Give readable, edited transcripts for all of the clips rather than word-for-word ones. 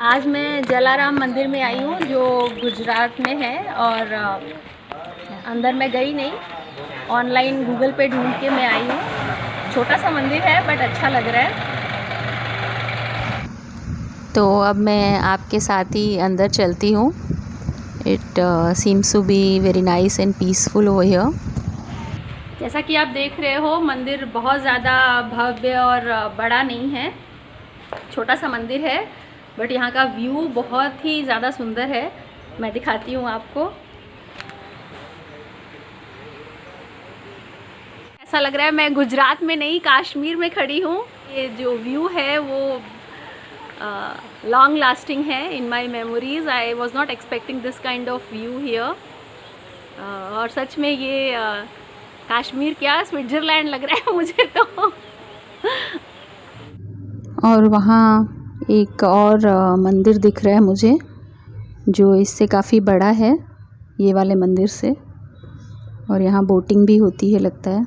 आज मैं जलाराम मंदिर में आई हूँ जो गुजरात में है। और अंदर मैं गई नहीं, ऑनलाइन गूगल पे ढूंढ के मैं आई हूँ। छोटा सा मंदिर है बट अच्छा लग रहा है। तो अब मैं आपके साथ ही अंदर चलती हूँ। It seems to be very nice and peaceful over here. जैसा कि आप देख रहे हो, मंदिर बहुत ज़्यादा भव्य और बड़ा नहीं है, छोटा सा मंदिर है। बट यहाँ का व्यू बहुत ही ज़्यादा सुंदर है। मैं दिखाती हूँ आपको। ऐसा लग रहा है मैं गुजरात में नहीं, कश्मीर में खड़ी हूँ। ये जो व्यू है वो लॉन्ग लास्टिंग है in my memories. I was not expecting this kind of view here. और सच में ये कश्मीर क्या, स्विट्ज़रलैंड लग रहा है मुझे तो। और वहाँ एक और मंदिर दिख रहा है मुझे, जो इससे काफ़ी बड़ा है ये वाले मंदिर से। और यहाँ बोटिंग भी होती है लगता है।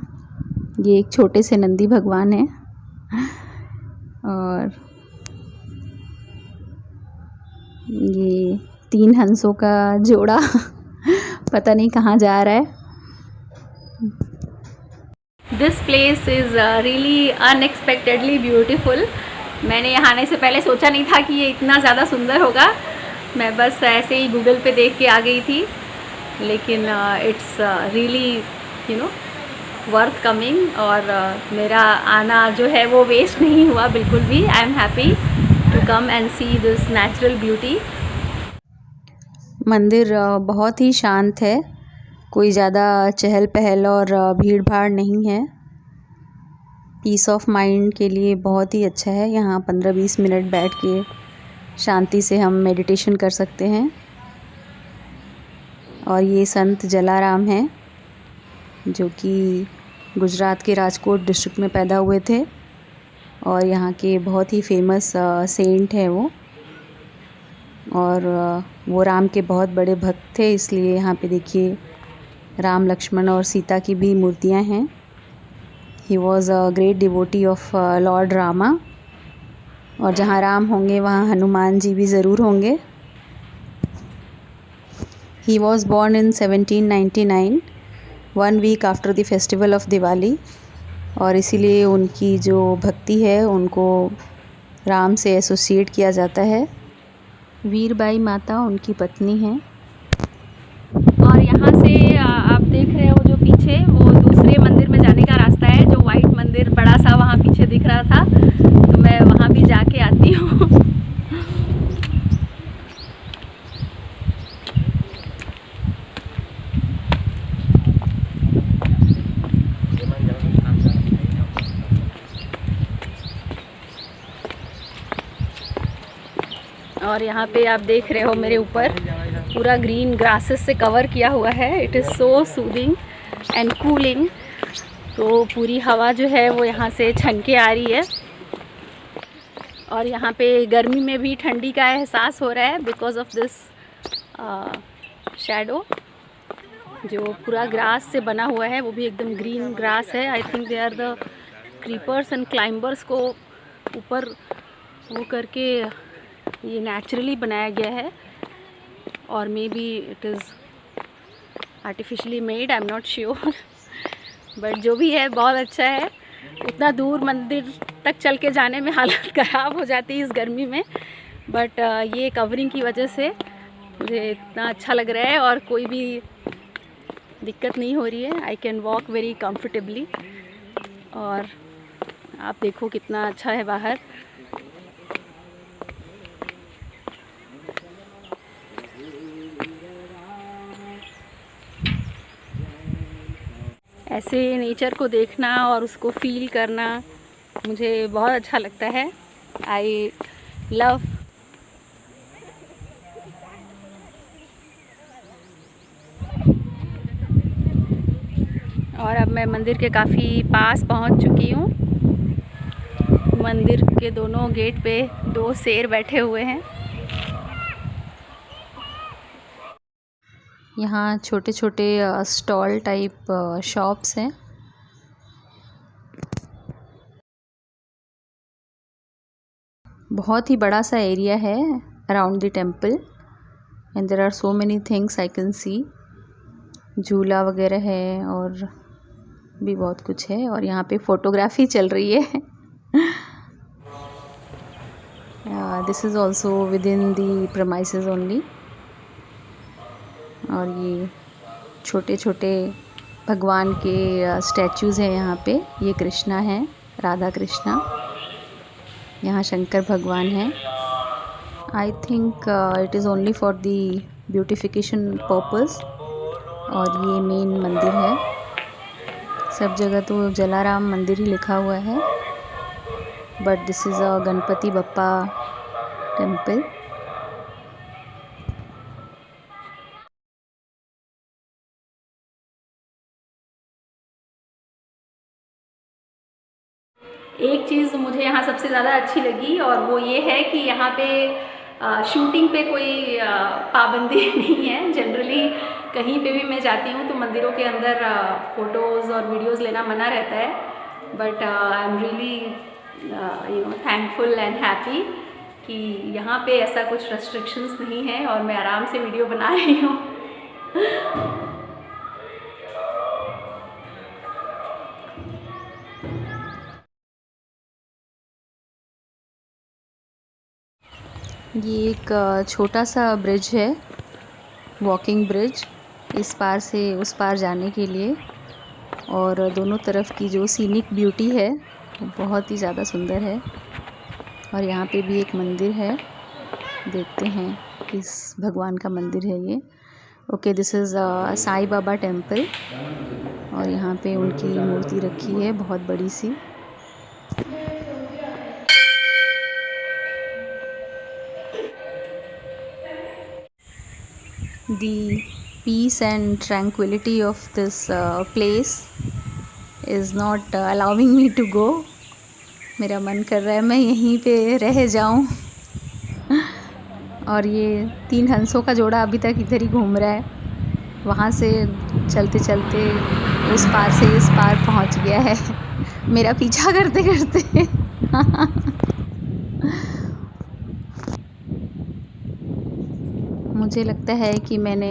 ये एक छोटे से नंदी भगवान है और ये 3 हंसों का जोड़ा पता नहीं कहाँ जा रहा है। This place is really unexpectedly beautiful. मैंने यहाँ आने से पहले सोचा नहीं था कि ये इतना ज़्यादा सुंदर होगा। मैं बस ऐसे ही गूगल पे देख के आ गई थी, लेकिन it's really you know worth coming. और मेरा आना जो है वो वेस्ट नहीं हुआ बिल्कुल भी। I am happy to come and see this natural beauty. मंदिर बहुत ही शांत है, कोई ज़्यादा चहल पहल और भीड़ भाड़ नहीं है। पीस ऑफ माइंड के लिए बहुत ही अच्छा है। यहाँ 15-20 मिनट बैठ के शांति से हम मेडिटेशन कर सकते हैं। और ये संत जलाराम हैं, जो कि गुजरात के राजकोट डिस्ट्रिक्ट में पैदा हुए थे और यहाँ के बहुत ही फेमस सेंट हैं वो। और वो राम के बहुत बड़े भक्त थे, इसलिए यहाँ पे देखिए राम, लक्ष्मण और सीता की भी मूर्तियाँ हैं। He was a great devotee of Lord Rama. और जहाँ राम होंगे वहाँ हनुमान जी भी ज़रूर होंगे। He was born in 1799, 1 week after the festival of Diwali. और इसीलिए उनकी जो भक्ति है उनको राम से एसोसिएट किया जाता है। वीरबाई माता उनकी पत्नी हैं। और यहाँ से आप देख रहे हो जो पीछे, वो दूसरे मंदिर में जाने का रास्ता है। जो वाइट मंदिर बड़ा सा वहाँ पीछे दिख रहा था, तो मैं वहाँ भी जाके आती हूँ। और यहाँ पे आप देख रहे हो मेरे ऊपर पूरा ग्रीन ग्रासेस से कवर किया हुआ है। It is so soothing and cooling. तो पूरी हवा जो है वो यहाँ से छन के आ रही है। और यहाँ पे गर्मी में भी ठंडी का एहसास हो रहा है बिकॉज ऑफ दिस शैडो। जो पूरा ग्रास से बना हुआ है वो भी एकदम ग्रीन ग्रास है। I think they are the creepers and climbers को ऊपर वो करके ये नेचुरली बनाया गया है। और may be it is artificially made, I am not sure. But जो भी है बहुत अच्छा है। उतना दूर मंदिर तक चल के जाने में हालत ख़राब हो जाती है इस गर्मी में, बट ये कवरिंग की वजह से मुझे इतना अच्छा लग रहा है और कोई भी दिक्कत नहीं हो रही है। I can walk very comfortably. और आप देखो कितना अच्छा है बाहर। ऐसे नेचर को देखना और उसको फील करना मुझे बहुत अच्छा लगता है। I love. और अब मैं मंदिर के काफ़ी पास पहुंच चुकी हूँ। मंदिर के दोनों गेट पे 2 शेर बैठे हुए हैं। यहाँ छोटे छोटे स्टॉल टाइप शॉप्स हैं। बहुत ही बड़ा सा एरिया है। around the temple and there are so many things I can see. झूला वगैरह है और भी बहुत कुछ है और यहाँ पे फोटोग्राफी चल रही है. This is also within the premises only. और ये छोटे छोटे भगवान के स्टैचूज़ हैं यहाँ पे. ये कृष्णा हैं, राधा कृष्णा. यहाँ शंकर भगवान हैं. I think it is only for the beautification purpose. और ये मेन मंदिर है. सब जगह तो जलाराम मंदिर ही लिखा हुआ है, but this is a Ganpati Bappa temple. एक चीज़ मुझे यहाँ सबसे ज़्यादा अच्छी लगी और वो ये है कि यहाँ पे शूटिंग पे कोई पाबंदी नहीं है. जनरली कहीं पे भी मैं जाती हूँ तो मंदिरों के अंदर फ़ोटोज़ और वीडियोज़ लेना मना रहता है. But I am really thankful and happy कि यहाँ पे ऐसा कुछ रेस्ट्रिक्शंस नहीं है और मैं आराम से वीडियो बना रही हूँ. ये एक छोटा सा ब्रिज है, वॉकिंग ब्रिज, इस पार से उस पार जाने के लिए. और दोनों तरफ की जो सीनिक ब्यूटी है वो बहुत ही ज़्यादा सुंदर है. और यहाँ पे भी एक मंदिर है, देखते हैं किस भगवान का मंदिर है ये. Okay, this is Sai Baba temple. और यहाँ पे उनकी मूर्ति रखी है बहुत बड़ी सी. The peace and tranquility of this place is not allowing me to go. मेरा मन कर रहा है मैं यहीं पे रह जाऊं. और ये 3 हंसों का जोड़ा अभी तक इधर ही घूम रहा है. वहाँ से चलते चलते उस पार से इस पार पहुँच गया है मेरा पीछा करते करते. मुझे लगता है कि मैंने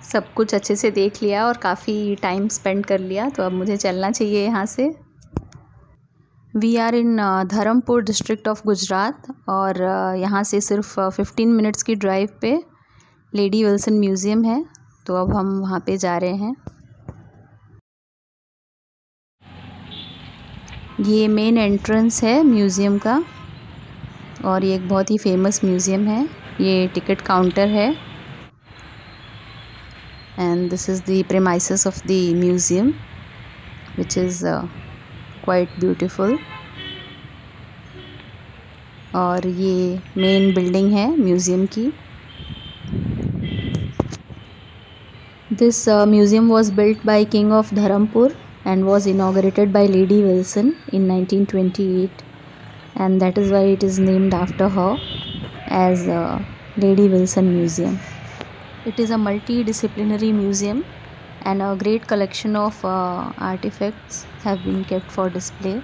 सब कुछ अच्छे से देख लिया और काफ़ी टाइम स्पेंड कर लिया, तो अब मुझे चलना चाहिए यहाँ से. We are in Dharampur district of Gujarat. और यहाँ से सिर्फ 15 मिनट्स की ड्राइव पे लेडी विल्सन म्यूज़ियम है. तो अब हम वहाँ पे जा रहे हैं. ये मेन एंट्रेंस है म्यूज़ियम का और ये एक बहुत ही फेमस म्यूज़ियम है. ये टिकट काउंटर है. And this is the premises of the museum which is quite beautiful. और ये मेन बिल्डिंग है म्यूज़ियम की. This museum was built by king of Dharampur and was inaugurated by Lady Wilson in 1928, and that is why it is named after her as Lady Wilson Museum. It is a multidisciplinary museum and a great collection of artifacts have been kept for display.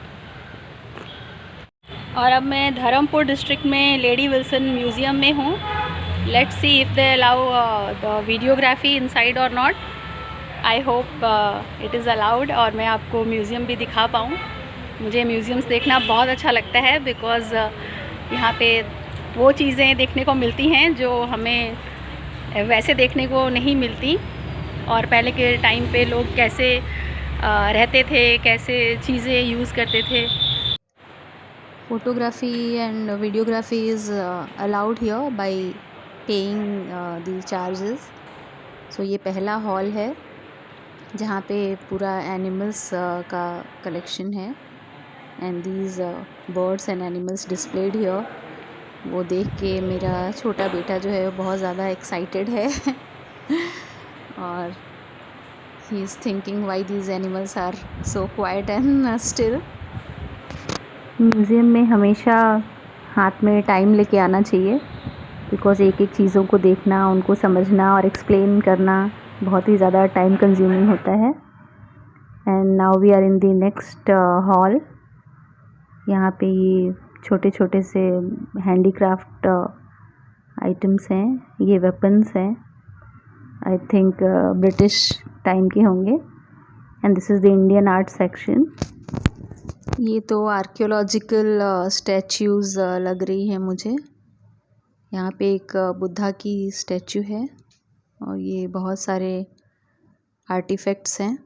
और अब मैं Dharampur district में lady Wilson museum में हूँ. Let's see if they allow the videography inside or not. I hope it is allowed और मैं आपको museum भी दिखा पाऊँ. मुझे म्यूज़ियम्स देखना बहुत अच्छा लगता है बिकॉज़ यहाँ पे वो चीज़ें देखने को मिलती हैं जो हमें वैसे देखने को नहीं मिलती. और पहले के टाइम पे लोग कैसे रहते थे, कैसे चीज़ें यूज़ करते थे. Photography and videography is allowed here by paying the charges. So ये पहला हॉल है जहाँ पे पूरा एनिमल्स का कलेक्शन है. And these birds and animals displayed here. वो देख के मेरा छोटा बेटा जो है वो बहुत ज़्यादा एक्साइटेड है. और he is thinking why these animals are so quiet and still. Museum में हमेशा हाथ में टाइम लेके आना चाहिए बिकॉज़ एक एक चीज़ों को देखना, उनको समझना और एक्सप्लेन करना बहुत ही ज़्यादा टाइम कंज्यूमिंग होता है. And now we are in the next hall. यहाँ पे ये छोटे छोटे से हैंडीक्राफ्ट आइटम्स हैं, ये वेपन्स हैं, आई थिंक ब्रिटिश टाइम के होंगे। And this is the Indian art section. ये तो आर्कियोलॉजिकल स्टैच्यूज़ लग रही हैं मुझे। यहाँ पे एक बुद्धा की स्टैचू है और ये बहुत सारे आर्टिफैक्ट्स हैं।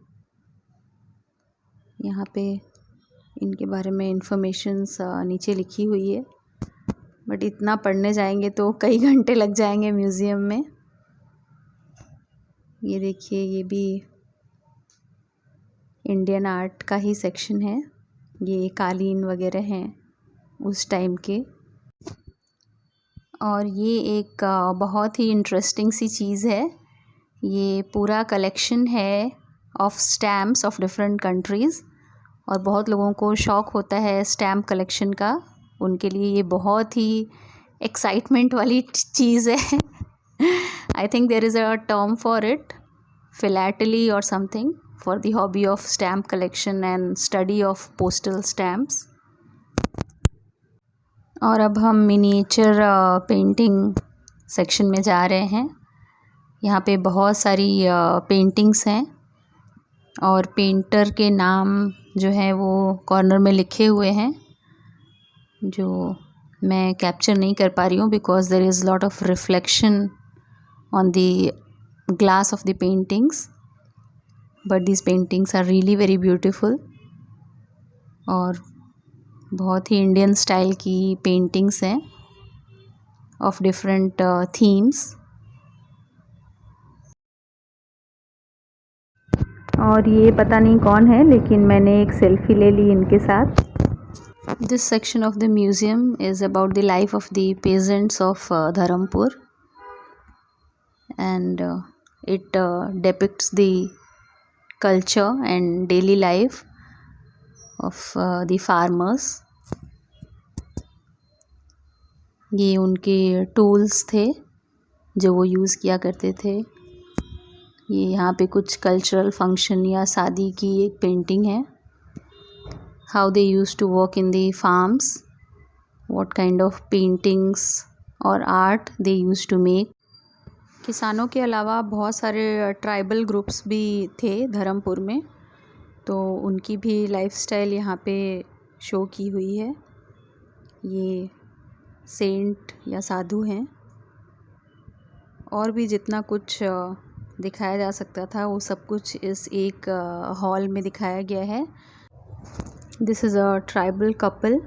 यहाँ पे इनके बारे में इंफॉर्मेशंस नीचे लिखी हुई है, बट इतना पढ़ने जाएंगे तो कई घंटे लग जाएंगे म्यूज़ियम में। ये देखिए, ये भी इंडियन आर्ट का ही सेक्शन है। ये कालीन वगैरह हैं उस टाइम के। और ये एक बहुत ही इंटरेस्टिंग सी चीज़ है। ये पूरा कलेक्शन है of stamps of different countries, और बहुत लोगों को शौक़ होता है स्टैम्प कलेक्शन का। उनके लिए ये बहुत ही एक्साइटमेंट वाली चीज़ है। I think there is a term for it, philately or something, for the hobby of stamp collection and study of postal stamps. और अब हम मिनिएचर पेंटिंग सेक्शन में जा रहे हैं। यहाँ पे बहुत सारी पेंटिंग्स हैं और पेंटर के नाम जो है वो कॉर्नर में लिखे हुए हैं, जो मैं कैप्चर नहीं कर पा रही हूँ because there is lot of reflection on the glass of the paintings, but this paintings are really very beautiful. और बहुत ही इंडियन स्टाइल की पेंटिंग्स हैं ऑफ डिफरेंट थीम्स। और ये पता नहीं कौन है, लेकिन मैंने एक सेल्फी ले ली इनके साथ। This section of the museum is about the life of the pageants of Dharampur, and it depicts the culture and daily life of the farmers. ये उनके टूल्स थे जो वो यूज़ किया करते थे। ये यहाँ पे कुछ कल्चरल फंक्शन या शादी की एक पेंटिंग है। How they use to work in the farms, what kind of paintings और art they use to make. किसानों के अलावा बहुत सारे ट्राइबल ग्रुप्स भी थे धर्मपुर में, तो उनकी भी लाइफस्टाइल यहाँ पे शो की हुई है। ये सेंट या साधु हैं, और भी जितना कुछ दिखाया जा सकता था वो सब कुछ इस एक हॉल में दिखाया गया है। This is a tribal couple.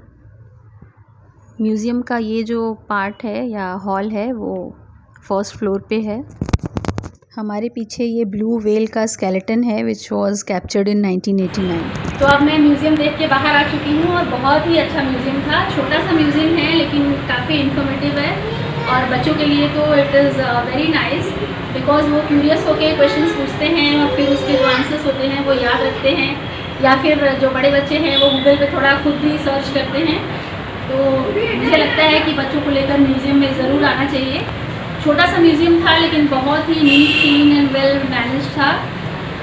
Museum का ये जो पार्ट है या हॉल है वो फर्स्ट फ्लोर पे है। हमारे पीछे ये ब्लू व्हेल का स्केलेटन है विच वाज कैप्चर्ड इन 1989। तो अब मैं म्यूज़ियम देख के बाहर आ चुकी हूँ और बहुत ही अच्छा म्यूज़ियम था। छोटा सा म्यूज़ियम है लेकिन काफ़ी इन्फॉर्मेटिव है, और बच्चों के लिए तो it is very nice because वो क्यूरियस होके क्वेश्चंस पूछते हैं और फिर उसके जो आंसर्स होते हैं वो याद रखते हैं, या फिर जो बड़े बच्चे हैं वो गूगल पे थोड़ा खुद भी सर्च करते हैं। तो मुझे लगता है कि बच्चों को लेकर म्यूज़ियम में ज़रूर आना चाहिए। छोटा सा म्यूज़ियम था लेकिन बहुत ही neat, clean and well manage था,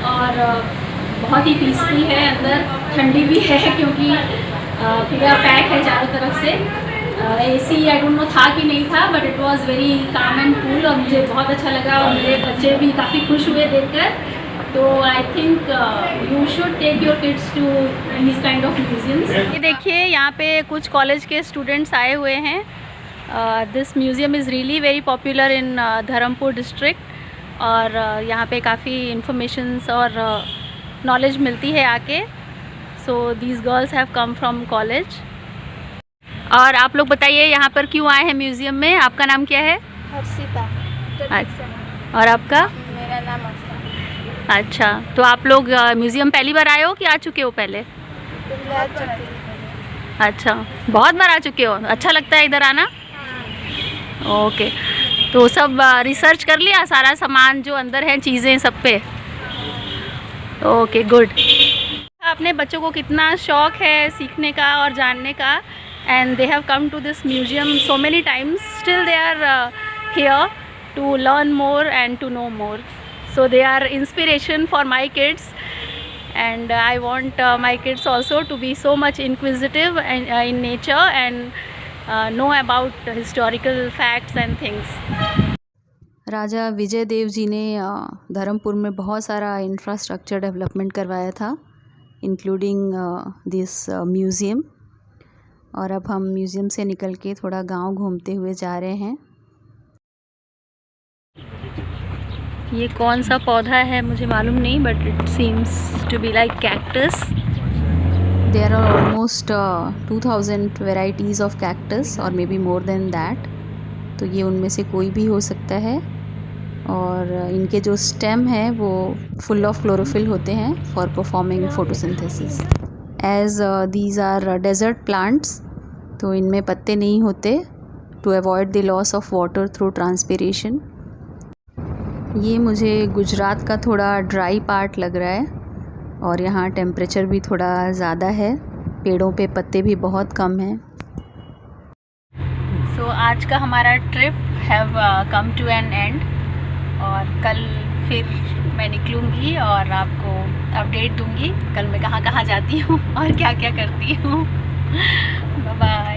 और बहुत ही पीसफुल है। अंदर ठंडी भी है क्योंकि पूरा पैक है चारों तरफ से। AC आई डोंट नो था कि नहीं था, but it was very calm and cool, और मुझे बहुत अच्छा लगा और मेरे बच्चे भी काफ़ी खुश हुए देखकर। तो I think you should take your kids to these kind of museums. ये देखिए, यहाँ पे कुछ कॉलेज के स्टूडेंट्स आए हुए हैं। This museum is really very popular in Dharampur district, और यहाँ पे काफ़ी इंफॉर्मेशंस और नॉलेज मिलती है आके। So these girls have come from college. और आप लोग बताइए यहाँ पर क्यों आए हैं म्यूज़ियम में? आपका नाम क्या है? हर्षिता। और आपका? मेरा नाम अर्षिता। अच्छा, तो आप लोग म्यूज़ियम पहली बार आए हो कि आ चुके हो पहले? अच्छा, बहुत बार आ चुके हो। अच्छा लगता है इधर आना? ओके, तो सब रिसर्च कर लिया सारा सामान जो अंदर है, चीज़ें सब पे? Okay, good. अपने बच्चों को कितना शौक़ है सीखने का और जानने का, and they have come to this museum so many times, still they are here to learn more and to know more. So they are inspiration for my kids, and I want my kids also to be so much inquisitive and in nature, and know about historical facts and things. राजा विजय देव जी ने धर्मपुर में बहुत सारा infrastructure development करवाया था, including this museum. और अब हम museum से निकल के थोड़ा गांव घूमते हुए जा रहे हैं। ये कौन सा पौधा है मुझे मालूम नहीं, but it seems to be like cactus. There are almost 2000 varieties of cactus or maybe more than that. तो ये उनमें से कोई भी हो सकता है। और इनके जो स्टेम है वो फुल ऑफ क्लोरोफिल होते हैं for performing photosynthesis. As these are desert plants, तो इनमें पत्ते नहीं होते to avoid the loss of water through transpiration. ये मुझे गुजरात का थोड़ा ड्राई पार्ट लग रहा है और यहाँ टेम्परेचर भी थोड़ा ज़्यादा है, पेड़ों पे पत्ते भी बहुत कम हैं। सो आज का हमारा trip have come to an end, और कल फिर मैं निकलूँगी और आपको अपडेट दूँगी कल मैं कहाँ कहाँ जाती हूँ और क्या क्या करती हूँ। Bye bye.